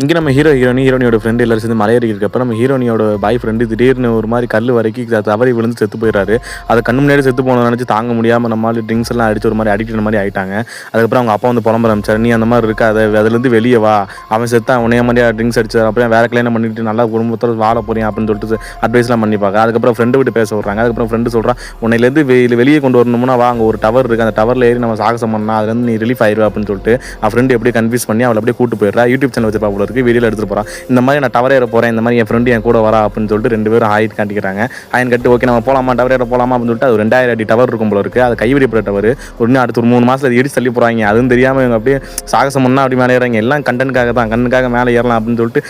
இங்கே நம்ம ஹீரோனியோட ஃப்ரெண்டு எல்லாரும் சேர்ந்து மலையேறி இருக்கப்ப நம்ம ஹீரோனியோட பாய் ஃப்ரெண்டு திடீர்னு ஒரு மாதிரி கல் வரைக்கும் தவறி விழுந்து செத்து போயிடுறாரு. அதை கண்ணு முன்னாடி செத்து போன நினச்சி தாங்க முடியாமல் நம்மளால ட்ரிங்க்ஸ் எல்லாம் அடிச்சு ஒரு மாதிரி அடிக்ட் மாதிரி ஆயிட்டாங்க. அதுக்கப்புறம் அவங்க அப்பா வந்து புலம்ப ஆரம்பிச்சார், நீ அந்த மாதிரி இருக்கா, அதுலேருந்து வெளியே வா, அவன் செத்தான் உனைய மாதிரியா ட்ரிங்க்ஸ் அடிச்சு அப்புறம் வேற கல்யாணம் பண்ணிட்டு நல்லா குடும்பத்தோட வாழ போறேன் அப்படின்னு சொல்லிட்டு அட்வைஸ்லாம் பண்ணிப்பாங்க. அதுக்கப்புறம் ஃப்ரெண்டு விட்டு பேச விட்றாங்க. அதுக்கப்புறம் ஃப்ரெண்டு சொல்கிறான், உன்னையிலேருந்து வெளியே கொண்டு வரணும்னா வா, அங்கே ஒரு டவர் இருக்குது, அந்த டவரில் ஏறி நம்ம சாகசம் பண்ணா அதுலேருந்து நீ ரிலீஃப் ஆயிடுவா அப்படின்னு சொல்லிட்டு அவன் ஃப்ரெண்டு எப்படியே கன்வின்ஸ் பண்ணி அவளை அப்படியே கூட்டு போயிடுறா. யூடியூப் சேனல் வச்சு பாப்புலர் இருக்கு, வீடியோவில் எடுத்துட்டு போகிறான். இந்த மாதிரி நான் டவர் ஏற போகிறேன், இந்த மாதிரி என் ஃப்ரெண்டு என் கூட வரா அப்படின்னு சொல்லிட்டு 2 பேரும் ஆயிட்டு காட்டிக்கிறாங்க. ஆயின் கட்டு ஓகே நம்ம போகலாமா, டவர் ஏற போகலாமா அப்படின்னு சொல்லிட்டு அது 2000 அடி டவர் இருக்கும் போல இருக்குது. அது கைவிடப்பட்ட டவர். அடுத்த ஒரு 3 மாதம் அது இடிச்சு தள்ளி போகிறாங்க. அதுவும் தெரியாமல் இவங்க அப்படியே சாகசம் பண்ணால் அப்படி மேலே ஏறாங்க. எல்லாம் கண்டனுக்காக தான், கண்ணுக்காக மேலே ஏறலாம் அப்படின்னு சொல்லிட்டு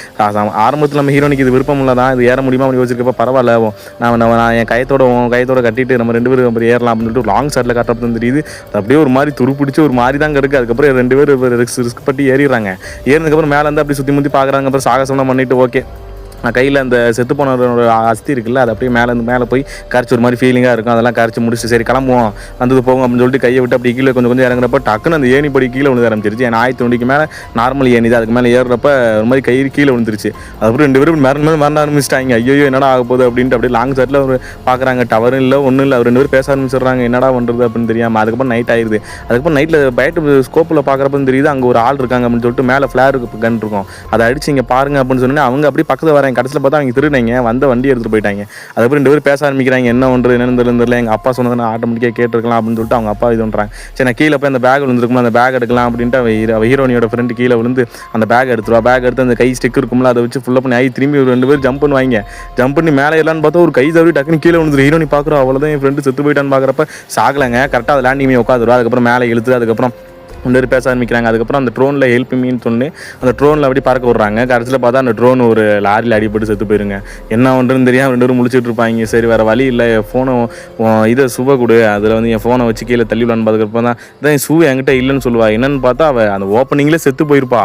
ஆரம்பத்தில் நம்ம ஹீரோனிக்கு இது விருப்பம் இல்லை தான், இது ஏற முடியுமா அப்படி யோசிச்சிருக்கப்ப பரவாயில்ல, நான் என் கையத்தோட கட்டிட்டு நம்ம 2 பேரும் அப்படி ஏறலாம் அப்படின்னு சொல்லிட்டு லாங் ஷாட்டில் கட்டுறது தெரியுது. அது அப்படியே ஒரு மாதிரி துரு பிடிச்சி ஒரு மாதிரி தாங்க இருக்குது. அதுக்கப்புறம் 2 பேரும் ரிஸ்க் பட்டு ஏறிடுறாங்க. ஏறினதுக்கப்புறம் மேலே வந்து அப்படி சுற்றி முற்றி பார்க்குறாங்க. அப்புறம் சாகசம்லாம் பண்ணிட்டு ஓகே கையில் அந்த செத்து போனவரோட அஸ்தி இருக்குல்ல, அது அப்படியே மேலே போய் கரைச்சி ஒரு மாதிரி ஃபீலிங்காக இருக்கும். அதெல்லாம் கரைச்சி முடிச்சு சரி கிளம்புவோம் வந்தது போகும் அப்படின்னு சொல்லிட்டு கையை விட்டு அப்படி கீழே கொஞ்சம் இறங்குறப்ப டக்குன்னு அந்த ஏணி படி கீழே விழுந்து ஆரம்பிச்சிருச்சு. ஏன்னா 1090 மேலே நார்மல் ஏணி தான், அதுக்கு மேலே ஏறுறப்ப ஒரு மாதிரி கை கீழே விழுந்துருச்சு. அதுக்கப்புறம் 2 பேரும் மறந்து ஆரம்பிச்சிட்டாங்க. ஐயோ என்னடா ஆக போகுது அப்படின்ட்டு அப்படியே லாங் சைட்டில் ஒரு பார்க்குறாங்க. டவரும் இல்லை ஒன்றும் இல்லை. 2 பேரும் பேச ஆரம்பிச்சிடுறாங்க, என்னடா பண்ணுறது அப்படின்னு தெரியாமல். அதுக்கப்புறம் நைட் ஆயிடுது. அதுக்கப்புறம் நைட்டில் பைட்டு ஸ்கோப்பில் பார்க்குறப்ப தெரியுது அங்கே ஒரு ஆள் இருக்காங்க அப்படின்னு சொல்லிட்டு மேலே ஃப்ளேர் கன் இருக்கும், அதை அடிச்சு இங்கே பாருங்க அப்படின்னு சொன்னோன்னே அவங்க அப்படி பக்கத்தில் வராங்க. கடைசியில் பார்த்தா அவங்க வந்த வண்டி எடுத்துட்டு போயிட்டாங்க. அதுக்கப்புறம் 2 பேரும் பேச ஆரம்பிக்கிறாங்க, என்ன ஒன்று என்னன்னு தெரியல, எங்கள் அப்பா சொன்னதை நான் ஆட்டோமேட்டிக்காக கேட்டிருக்கலாம் அப்படின்னு சொல்லிட்டு அவங்க அப்பா இது பண்ணுறாங்க. சரி நான் கீழே போய் அந்த பேக் விழுந்துருக்குமா, அந்த பேக் எடுக்கலாம் அப்படின்ட்டு அவ ஹீரோனியோட ஃப்ரெண்டு கீழே விழுந்து அந்த பேக் எடுத்துருவா. பேக் எடுத்து அந்த கை ஸ்டிக் இருக்கும்ல அதை வச்சு ஃபுல்லாக பண்ணி திரும்பி 2 பேரும் ஜம்ப் பண்ணி மேலே ஏறலான்னு பார்த்தா ஒரு கை தவறி டக்குன்னு கீழே விழுந்துரு. ஹீரோனி பார்க்குறோம், அவ்வளோதான் என் ஃப்ரெண்டு செத்து போயிட்டான்னு பார்க்குறப்ப சாகலைங்க, கரெக்டாக அதை லேண்டிங் உட்காந்துருவா. அதுக்கப்புறம் மேலே இழுத்து அதுக்கப்புறம் 2 பேர் பேச ஆரம்பிக்கிறாங்க. அதுக்கப்புறம் அந்த ட்ரோனில் ஹெல்ப் மீன்னு சொல்லி அந்த ட்ரோனில் அப்படி பறக்க விட்றாங்க. கடைசியில் பார்த்தா அந்த ட்ரோன் ஒரு லாரியில் அடிபட்டு செத்து போயிருங்க. என்ன ஒன்றுன்னு தெரியாமல் 2 பேரும் முழிச்சிட்டு இருப்பாங்க. சரி வேறு வழி இல்லை, ஃபோனை இதை சுவை கொடு, அதில் வந்து என் ஃபோனை வச்சு கீழே தள்ளி விடலான்னு பார்த்துக்கிறப்ப தான் இதான் சூ என்கிட்ட இல்லைன்னு சொல்லுவா. என்னன்னு பார்த்தா அவள் அந்த ஓப்பனிங்லேயே செத்து போயிருப்பா.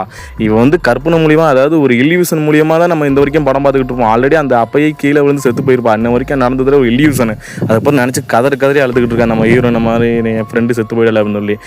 இவன் வந்து கற்பனை மூலியமாக, அதாவது ஒரு இல்யூஷன் மூலியமாக தான் நம்ம இந்த வரைக்கும் படம் பார்த்துக்கிட்டு இருப்போம். ஆல்ரெடி அந்த அப்பயே கீழே விழுந்து செத்து போயிருப்பா. இன்ன வரைக்கும் நடந்ததில் ஒரு இல்யூஷன். அதுக்கப்புறம் நினச்சி கதறி அழுதுகிட்டு இருக்கா, நம்ம ஹீரோ இந்த மாதிரி என் ஃப்ரெண்டு செத்து போயிடலை அப்படின்னு சொல்லி.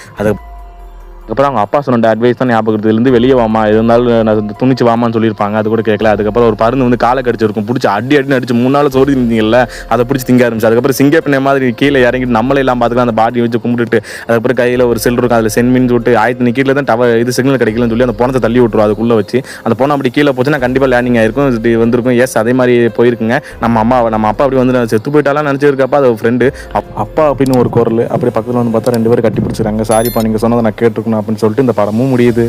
அதுக்கப்புறம் அவங்க அப்பா சொன்ன அட்வைஸ் தான் ஞாபகத்துலேருந்து வெளியே வாமா, இருந்தாலும் நான் துணிச்சு வாமான்னு சொல்லியிருப்பாங்க. அது கூட கேட்கல. அதுக்கப்புறம் ஒரு பருந்து வந்து காலை கடிச்சிருக்கும், பிடிச்சி அடின்னு அடிச்சு 3 நாள் சோறு இருந்தீங்கல்ல, அதை பிடிச்சி திங்க ஆரம்பிச்சு. அதுக்கப்புறம் சிங்கப்பின மாதிரி கீழே இறங்கிட்டு நம்மளே எல்லாம் பார்த்துக்கலாம், அந்த பாட்டி வச்சு கும்பிட்டுட்டு அதுக்கப்புறம் கையில் ஒரு செல் இருக்கும், அதில் சென்மின்னு சொல்லிட்டு 1000 கீழே தான் இது சிக்னல் கிடைக்கலன்னு சொல்லி அந்த போனத்தை தள்ளி விட்டுருவோம். அதுக்குள்ளே வச்சு அந்த போனை அப்படி கீழே போச்சுன்னா கண்டிப்பாக லேண்டிங் ஆயிருக்கும், இப்படி வந்திருக்கும். எஸ் அதே மாதிரி போயிருக்குங்க. நம்ம அப்பா அப்படி வந்து செத்து போயிட்டாலாம் நினச்சிருக்கப்பா. அது ஃப்ரெண்டு அப்பா அப்படின்னு ஒரு குரல் அப்படி பக்கத்தில் வந்து பார்த்தா 2 பேரும் கட்டி பிடிச்சிருக்காங்க. சாரிப்பா நீங்கள் சொன்னதை நான் கேட்டிருக்கணும் அப்படின்னு சொல்லிட்டு இந்த படமும் முடியுது.